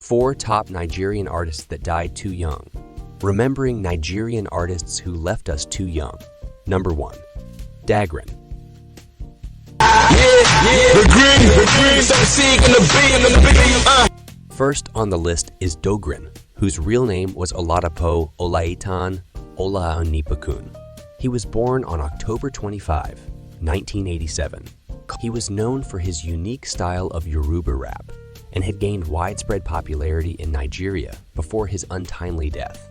4 top Nigerian artists that died too young. Remembering Nigerian artists who left us too young. Number 1. Dagrin. First on the list is Dogrin, whose real name was Oladapo Olaitan Olaonipakun. He was born on October 25, 1987. He was known for his unique style of Yoruba rap and had gained widespread popularity in Nigeria before his untimely death.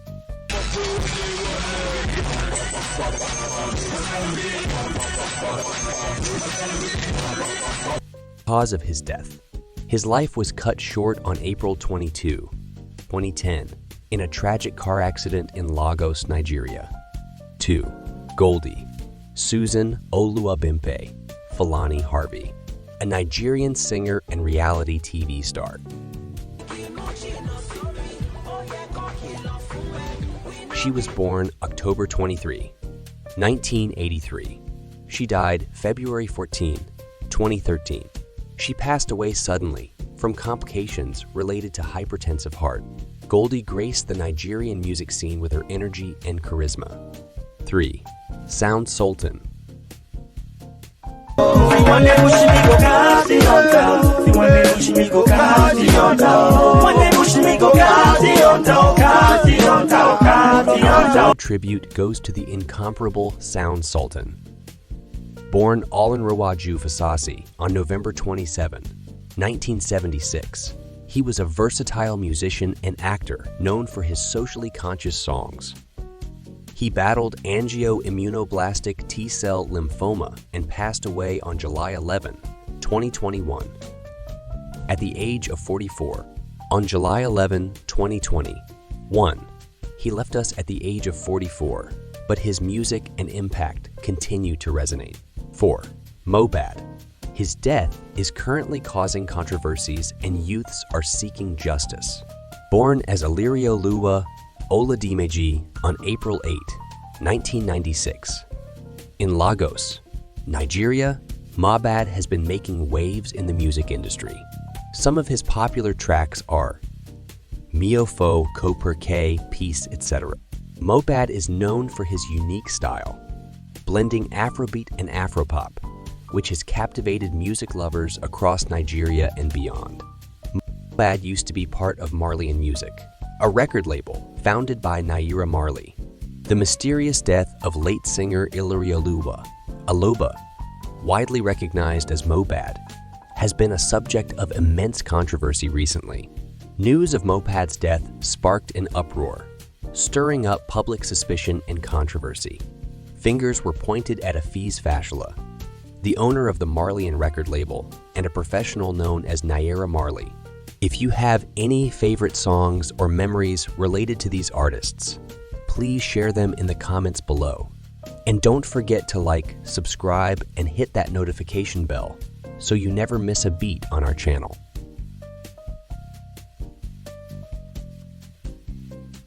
Cause of his death. His life was cut short on April 22, 2010, in a tragic car accident in Lagos, Nigeria. 2. Goldie. Susan Oluwabimpe Fulani Harvey, a Nigerian singer and reality TV star. She was born October 23, 1983. She died February 14, 2013. She passed away suddenly from complications related to hypertensive heart. Goldie graced the Nigerian music scene with her energy and charisma. 3. Sound Sultan. Tribute goes to the incomparable Sound Sultan. Born Olanrewaju Fasasi on November 27, 1976, he was a versatile musician and actor known for his socially conscious songs. He battled angioimmunoblastic T-cell lymphoma and passed away on July 11, 2021. At the age of 44, on July 11, 2021, he left us at the age of 44, but his music and impact continue to resonate. 4. Mohbad. His death is currently causing controversies and youths are seeking justice. Born as Ilerioluwa Oladimeji on April 8, 1996. In Lagos, Nigeria, Mohbad has been making waves in the music industry. Some of his popular tracks are Miofo, Koper K, Peace, etc. Mohbad is known for his unique style, blending Afrobeat and Afropop, which has captivated music lovers across Nigeria and beyond. Mohbad used to be part of Marley & Music, a record label founded by Naira Marley. The mysterious death of late singer Ilerioluwa Aloba, widely recognized as Mohbad, has been a subject of immense controversy recently. News of Mohbad's death sparked an uproar, stirring up public suspicion and controversy. Fingers were pointed at Afeez Fashola, the owner of the Marley & record label and a professional known as Naira Marley. If you have any favorite songs or memories related to these artists, please share them in the comments below. And don't forget to like, subscribe, and hit that notification bell so you never miss a beat on our channel.